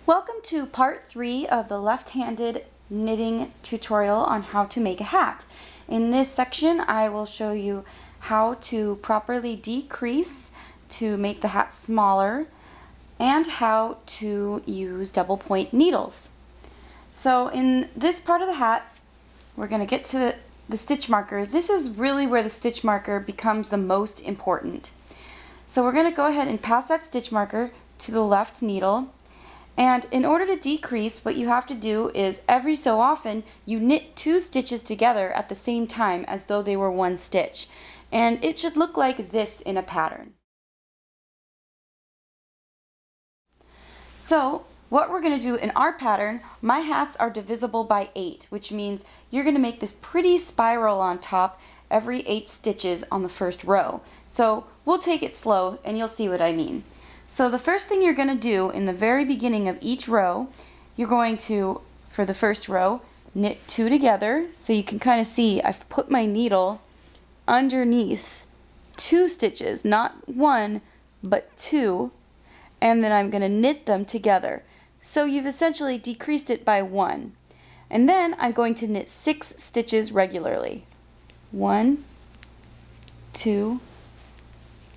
Welcome to part 3 of the left-handed knitting tutorial on how to make a hat. In this section I will show you how to properly decrease to make the hat smaller and how to use double point needles. So in this part of the hat we're going to get to the stitch marker. This is really where the stitch marker becomes the most important. So we're going to go ahead and pass that stitch marker to the left needle. And in order to decrease, what you have to do is every so often you knit 2 stitches together at the same time as though they were 1 stitch. And it should look like this in a pattern. So what we're going to do in our pattern, my hats are divisible by 8, which means you're going to make this pretty spiral on top every 8 stitches on the first row. So we'll take it slow and you'll see what I mean. So the first thing you're going to do in the very beginning of each row, you're going to, for the first row, knit 2 together. So you can kind of see I've put my needle underneath 2 stitches, not 1, but 2, and then I'm going to knit them together. So you've essentially decreased it by 1. And then I'm going to knit 6 stitches regularly. 1, 2,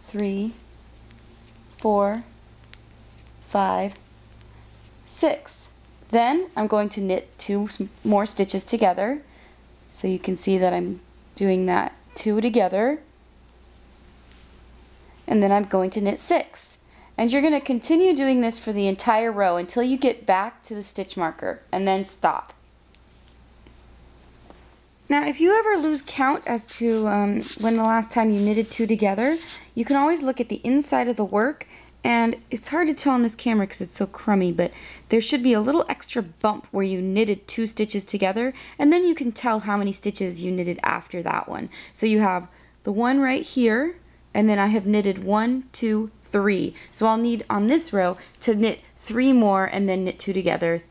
3, 4, 5, 6. Then I'm going to knit 2 more stitches together. So you can see that I'm doing that 2 together. And then I'm going to knit 6. And you're going to continue doing this for the entire row until you get back to the stitch marker and then stop. Now if you ever lose count as to when the last time you knitted 2 together, you can always look at the inside of the work, and it's hard to tell on this camera because it's so crummy, but there should be a little extra bump where you knitted 2 stitches together, and then you can tell how many stitches you knitted after that one. So you have the one right here, and then I have knitted 1, 2, 3. So I'll need on this row to knit 3 more and then knit 2 together,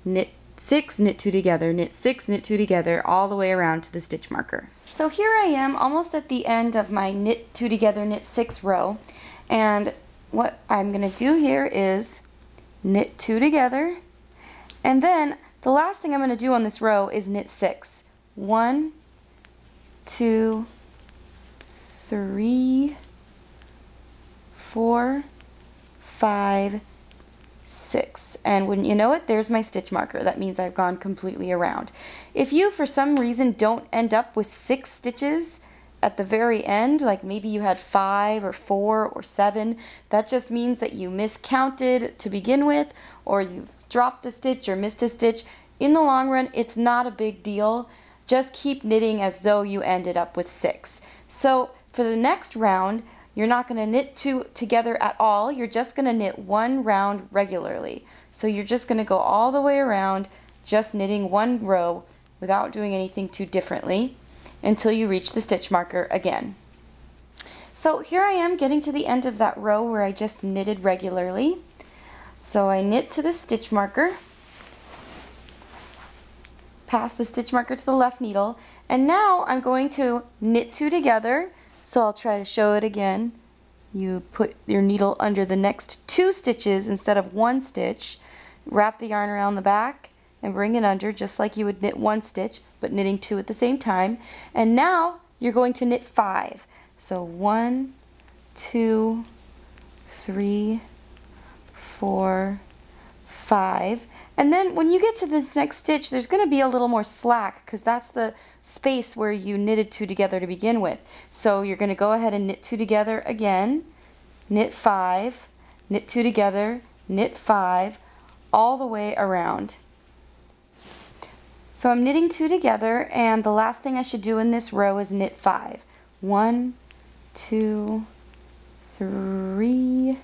knit 6, knit 2 together, knit 6, knit 2 together, all the way around to the stitch marker. So here I am almost at the end of my knit 2 together, knit 6 row, and what I'm going to do here is knit 2 together, and then the last thing I'm going to do on this row is knit 6. 1, 2, 3, 4, 5, 6, and wouldn't you know it, there's my stitch marker. That means I've gone completely around. If you for some reason don't end up with 6 stitches at the very end, like maybe you had 5 or 4 or 7, that just means that you miscounted to begin with, or you've dropped a stitch or missed a stitch. In the long run, it's not a big deal. Just keep knitting as though you ended up with 6. So for the next round, you're not going to knit 2 together at all. You're just going to knit 1 round regularly. So you're just going to go all the way around, just knitting 1 row without doing anything too differently until you reach the stitch marker again. So here I am getting to the end of that row where I just knitted regularly. So I knit to the stitch marker, pass the stitch marker to the left needle, and now I'm going to knit 2 together. So I'll try to show it again. You put your needle under the next 2 stitches instead of 1 stitch, wrap the yarn around the back and bring it under just like you would knit 1 stitch, but knitting 2 at the same time. And now you're going to knit 5. So 1, 2, 3, 4, 5. And then when you get to the next stitch, there's going to be a little more slack because that's the space where you knitted 2 together to begin with. So you're going to go ahead and knit 2 together again, knit 5, knit 2 together, knit 5, all the way around. So I'm knitting 2 together, and the last thing I should do in this row is knit 5. 1, 2, 3,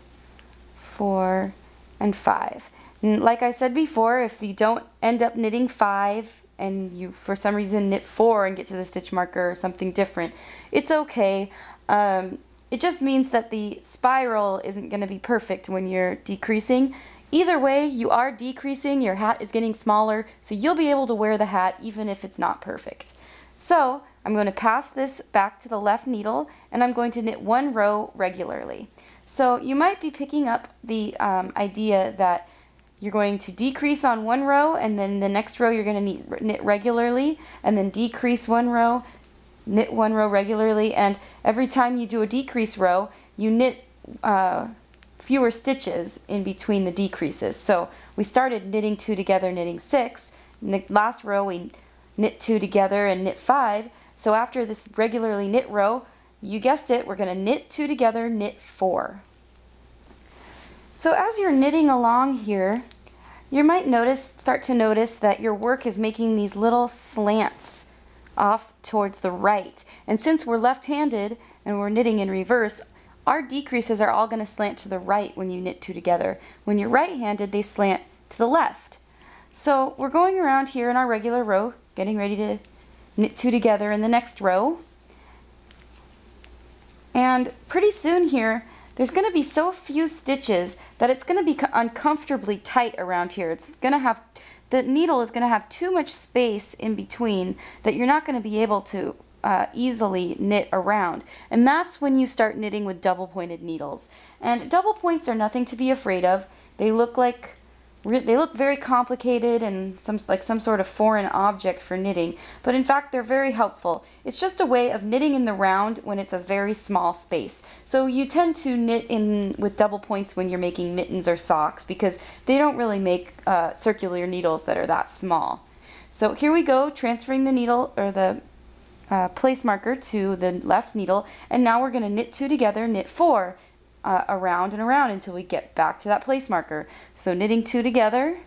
4, and 5. And like I said before, if you don't end up knitting 5 and you for some reason knit 4 and get to the stitch marker or something different, it's okay. It just means that the spiral isn't going to be perfect when you're decreasing. Either way, you are decreasing, your hat is getting smaller, so you'll be able to wear the hat even if it's not perfect. So I'm going to pass this back to the left needle, and I'm going to knit 1 row regularly. So you might be picking up the idea that you're going to decrease on one row, and then the next row you're going to knit regularly, and then decrease one row, knit one row regularly, and every time you do a decrease row, you knit fewer stitches in between the decreases. So we started knitting 2 together, knitting 6. In the last row we knit 2 together and knit 5. So after this regularly knit row, you guessed it, we're going to knit 2 together, knit 4. So as you're knitting along here, you might start to notice that your work is making these little slants off towards the right. And since we're left-handed and we're knitting in reverse, our decreases are all going to slant to the right when you knit 2 together. When you're right-handed, they slant to the left. So we're going around here in our regular row, getting ready to knit 2 together in the next row. And pretty soon here, there's going to be so few stitches that it's going to be uncomfortably tight around here. It's going to have, the needle is going to have too much space in between that you're not going to be able to easily knit around. And that's when you start knitting with double pointed needles. And double points are nothing to be afraid of. They look very complicated and like some sort of foreign object for knitting, but in fact they're very helpful. It's just a way of knitting in the round when it's a very small space. So you tend to knit in with double points when you're making mittens or socks because they don't really make circular needles that are that small. So here we go, transferring the needle or the place marker to the left needle, and now we're going to knit 2 together, knit 4. Around and around until we get back to that place marker. So knitting 2 together,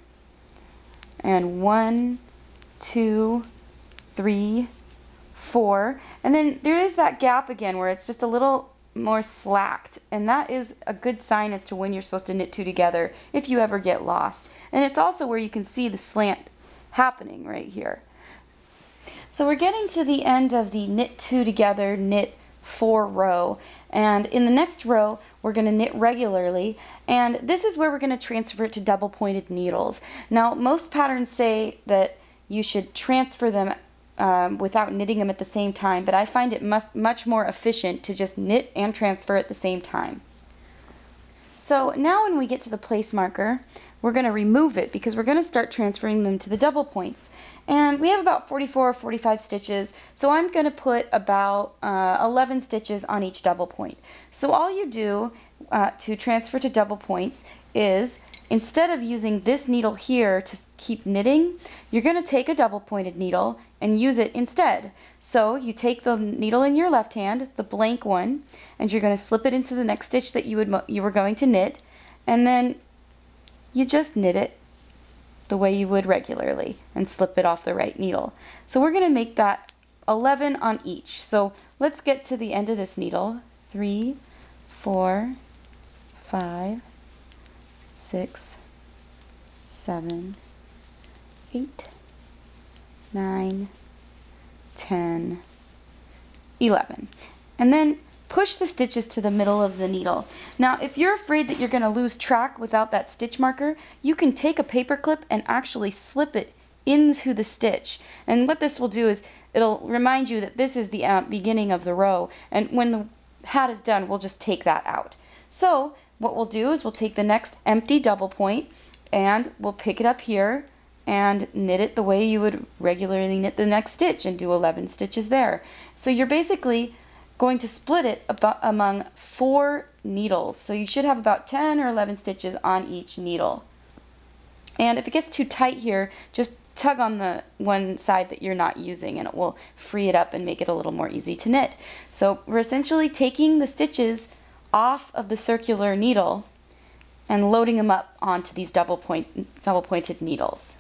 and 1, 2, 3, 4, and then there is that gap again where it's just a little more slacked, and that is a good sign as to when you're supposed to knit 2 together if you ever get lost. And it's also where you can see the slant happening right here. So we're getting to the end of the knit 2 together, knit 4 row, and in the next row we're going to knit regularly, and this is where we're going to transfer it to double pointed needles. Now most patterns say that you should transfer them without knitting them at the same time, but I find it much more efficient to just knit and transfer at the same time. So now when we get to the place marker, we're going to remove it because we're going to start transferring them to the double points. And we have about 44 or 45 stitches, so I'm going to put about 11 stitches on each double point. So all you do to transfer to double points is, instead of using this needle here to keep knitting, you're going to take a double pointed needle and use it instead. So you take the needle in your left hand, the blank one, and you're going to slip it into the next stitch that you were going to knit, and then you just knit it the way you would regularly and slip it off the right needle. So we're going to make that 11 on each. So let's get to the end of this needle. 3, 4, 5, 6, 7, 8, 9, 10, 11. And then push the stitches to the middle of the needle. Now if you're afraid that you're going to lose track without that stitch marker, you can take a paper clip and actually slip it into the stitch. And what this will do is it'll remind you that this is the beginning of the row, and when the hat is done we'll just take that out. So what we'll do is we'll take the next empty double point and we'll pick it up here and knit it the way you would regularly knit the next stitch and do 11 stitches there. So you're basically going to split it among 4 needles. So you should have about 10 or 11 stitches on each needle. And if it gets too tight here, just tug on the one side that you're not using and it will free it up and make it a little more easy to knit. So we're essentially taking the stitches off of the circular needle and loading them up onto these double pointed needles.